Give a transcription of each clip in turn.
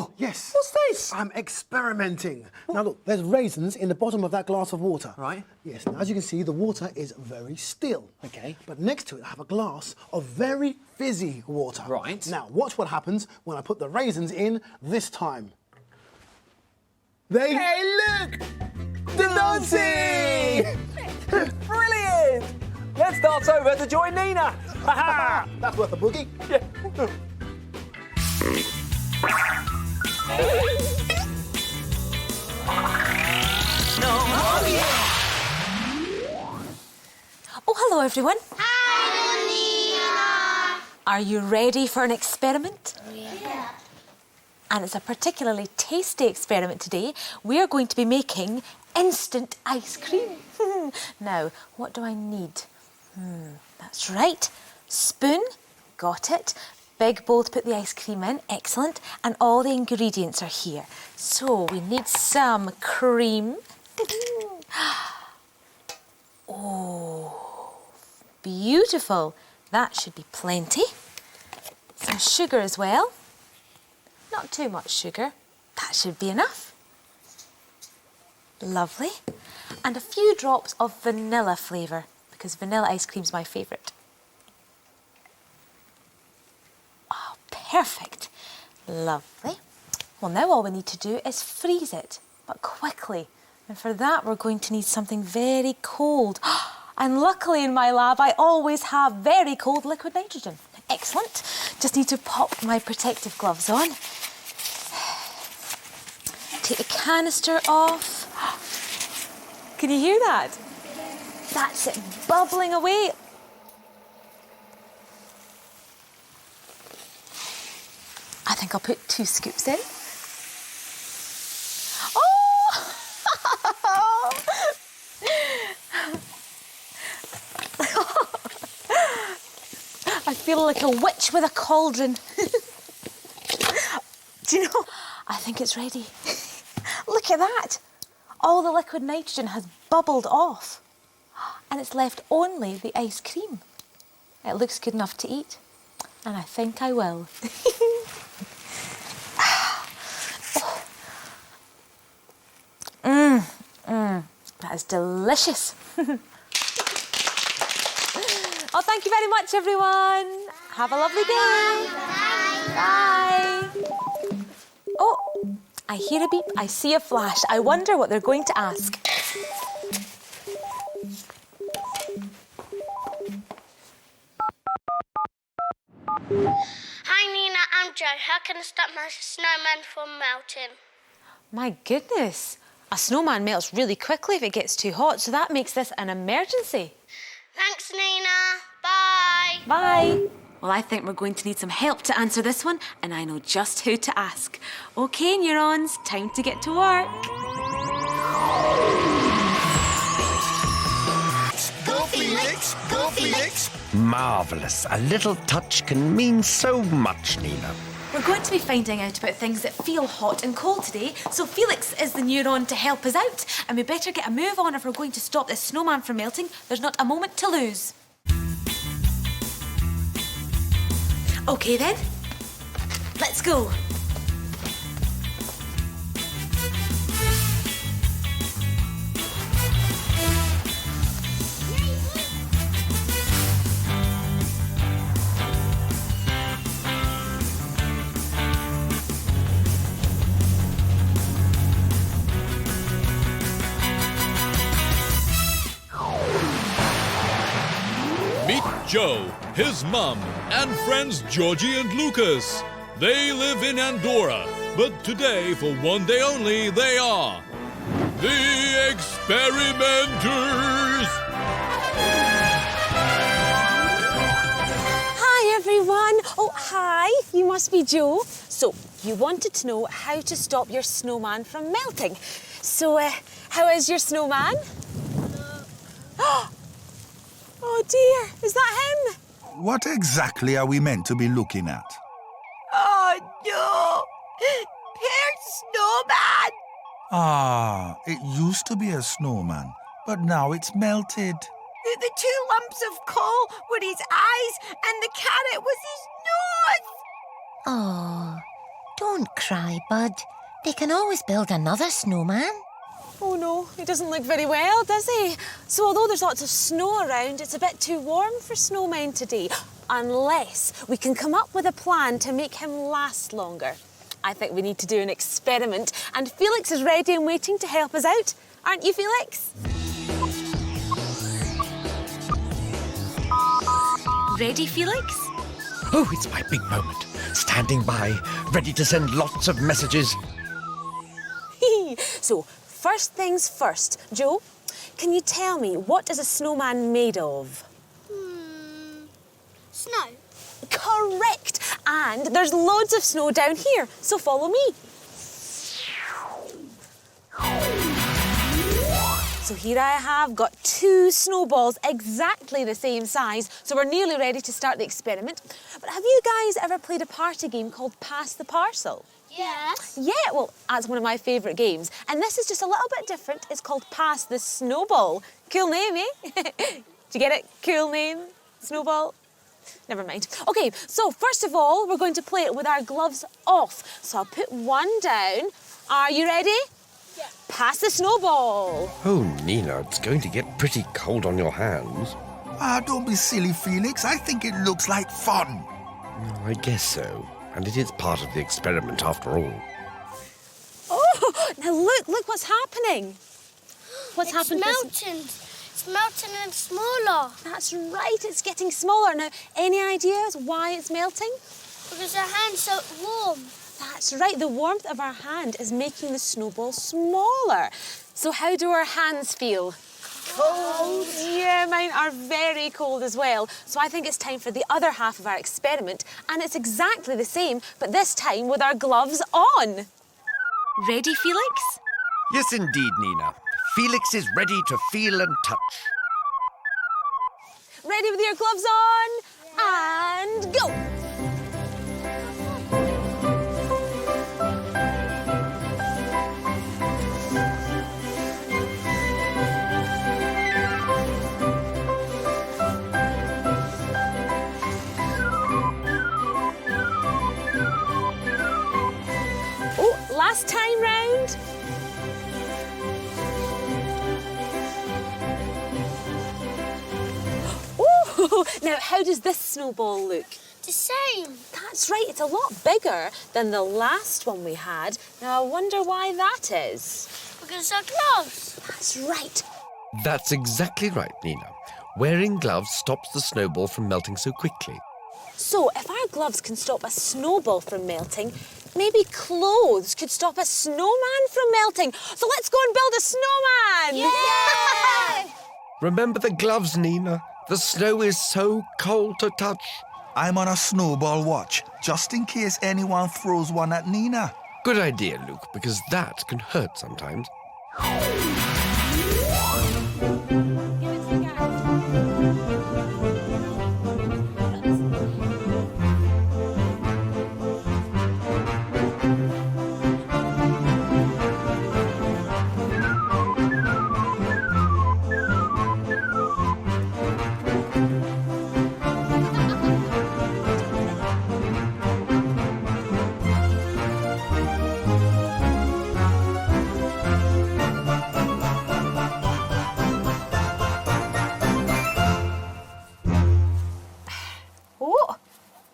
Oh, yes. What's this? I'm experimenting. Now, look, there's raisins in the bottom of that glass of water. Right. Yes, now, as you can see, the water is very still. OK. But next to it, I have a glass of very fizzy water. Right. Now, watch what happens when I put the raisins in this time. They... Hey, look! The dancing! Brilliant! Let's dance over to join Nina. Ha-ha! That's worth a boogie. Yeah. Oh, hello, everyone. Hi, Nina! Are you ready for an experiment? Yeah. And it's a particularly tasty experiment today. We are going to be making instant ice cream. Now, what do I need? That's right. Spoon, got it. Big bowl to put the ice cream in, excellent. And all the ingredients are here. So we need some cream. Oh, beautiful. That should be plenty. Some sugar as well. Not too much sugar. That should be enough. Lovely. And a few drops of vanilla flavour, because vanilla ice cream's my favourite. Oh, perfect. Lovely. Well, now all we need to do is freeze it, but quickly. And for that, we're going to need something very cold. And luckily in my lab, I always have very cold liquid nitrogen. Excellent. Just need to pop my protective gloves on. Take the canister off. Can you hear that? That's it, bubbling away. I think I'll put 2 scoops in. Oh! I feel like a witch with a cauldron. Do you know? I think it's ready. Look at that. All the liquid nitrogen has bubbled off. And it's left only the ice cream. It looks good enough to eat. And I think I will. That is delicious. Oh, thank you very much, everyone. Have a lovely day. Bye. Oh, I hear a beep. I see a flash. I wonder what they're going to ask. Hi, Nina. I'm Joe. How can I stop my snowman from melting? My goodness. A snowman melts really quickly if it gets too hot, so that makes this an emergency. Thanks, Nina. Bye. Bye. Well, I think we're going to need some help to answer this one, and I know just who to ask. OK, Neurons, time to get to work. Go, Felix! Go, Felix! Marvellous. A little touch can mean so much, Nina. We're going to be finding out about things that feel hot and cold today, so Felix is the neuron to help us out, and we better get a move on if we're going to stop this snowman from melting. There's not a moment to lose. OK then, let's go. Meet Joe, his mum, and friends Georgie and Lucas. They live in Andorra, but today, for one day only, they are the experimenters. Hi, everyone. Oh, hi. You must be Joe. So, you wanted to know how to stop your snowman from melting. So, how is your snowman? Oh, dear. Is that him? What exactly are we meant to be looking at? Oh, no! Here's Snowman! Ah, it used to be a snowman, but now it's melted. The 2 lumps of coal were his eyes and the carrot was his nose! Oh, don't Don't cry, Bud. They can always build another snowman. Oh no, he doesn't look very well, does he? So although there's lots of snow around, it's a bit too warm for snowmen today. Unless we can come up with a plan to make him last longer. I think we need to do an experiment, and Felix is ready and waiting to help us out. Aren't you, Felix? Ready, Felix? Oh, it's my big moment. Standing by, ready to send lots of messages. So, first things first. Joe, can you tell me, what is a snowman made of? Snow. Correct! And there's loads of snow down here, so follow me. So here I have got 2 snowballs exactly the same size, so we're nearly ready to start the experiment. But have you guys ever played a party game called Pass the Parcel? Yes. Yeah, well, that's one of my favourite games. And this is just a little bit different. It's called Pass the Snowball. Cool name, eh? Did you get it? Cool name? Snowball? Never mind. OK, so first of all, we're going to play it with our gloves off. So I'll put one down. Are you ready? Yeah. Pass the snowball. Oh, Nina, it's going to get pretty cold on your hands. Ah, don't be silly, Felix. I think it looks like fun. I guess so. And it is part of the experiment after all. Oh, now look what's happening. What's happened? It's melting. It's melting and smaller. That's right, it's getting smaller. Now, any ideas why it's melting? Because our hand's so warm. That's right, the warmth of our hand is making the snowball smaller. So how do our hands feel? Cold. Yeah, mine are very cold as well. So I think it's time for the other half of our experiment, and it's exactly the same, but this time with our gloves on. Ready, Felix? Yes, indeed, Nina. Felix is ready to feel and touch. Ready with your gloves on? And go! Oh, last time round. Oh, now how does this snowball look? The same. That's right, it's a lot bigger than the last one we had. Now I wonder why that is. Because our gloves. That's right. That's exactly right, Nina. Wearing gloves stops the snowball from melting so quickly. So if our gloves can stop a snowball from melting, maybe clothes could stop a snowman from melting. So let's go and build a snowman! Yay! Remember the gloves, Nina. The snow is so cold to touch. I'm on a snowball watch, just in case anyone throws one at Nina. Good idea, Luke, because that can hurt sometimes.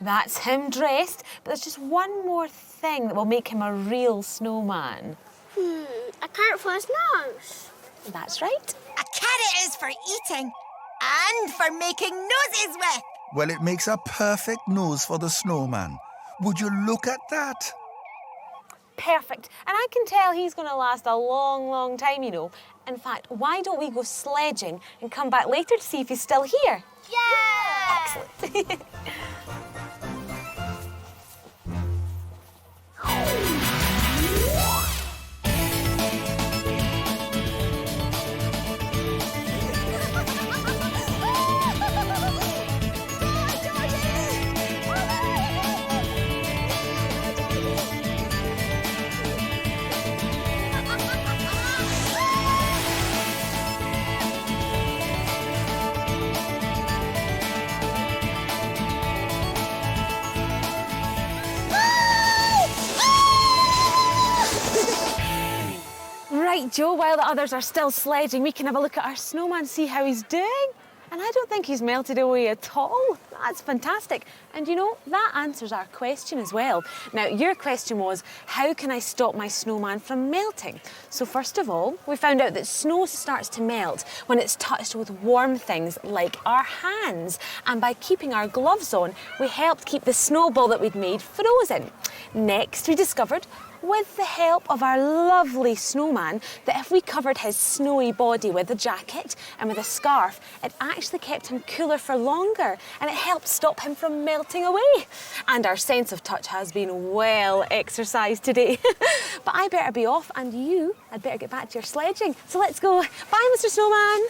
That's him dressed, but there's just one more thing that will make him a real snowman. A carrot for his nose. That's right. A carrot is for eating and for making noses with. Well, it makes a perfect nose for the snowman. Would you look at that? Perfect. And I can tell he's going to last a long, long time, you know. In fact, why don't we go sledging and come back later to see if he's still here? Yeah! Excellent. Right, Joe, while the others are still sledging, we can have a look at our snowman, see how he's doing. And I don't think he's melted away at all. That's fantastic. And you know, that answers our question as well. Now, your question was, how can I stop my snowman from melting? So first of all, we found out that snow starts to melt when it's touched with warm things like our hands. And by keeping our gloves on, we helped keep the snowball that we'd made frozen. Next, we discovered, with the help of our lovely snowman, that if we covered his snowy body with a jacket and with a scarf, it actually kept him cooler for longer and it helped stop him from melting away. And our sense of touch has been well exercised today. But I better be off and I'd better get back to your sledging. So let's go. Bye, Mr. Snowman.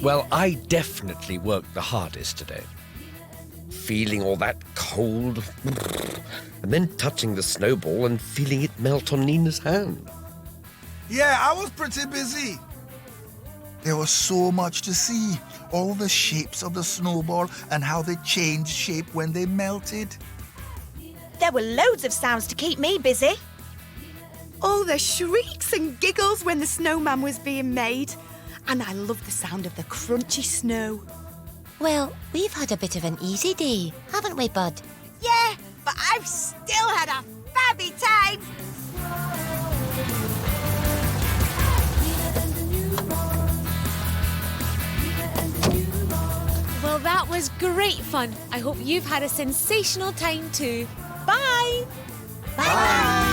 Well, I definitely worked the hardest today. Feeling all that cold, and then touching the snowball and feeling it melt on Nina's hand. Yeah, I was pretty busy. There was so much to see. All the shapes of the snowball and how they changed shape when they melted. There were loads of sounds to keep me busy. All the shrieks and giggles when the snowman was being made. And I love the sound of the crunchy snow. Well, we've had a bit of an easy day, haven't we, Bud? Yeah, but I've still had a fabby time. Well, that was great fun. I hope you've had a sensational time too. Bye! Bye!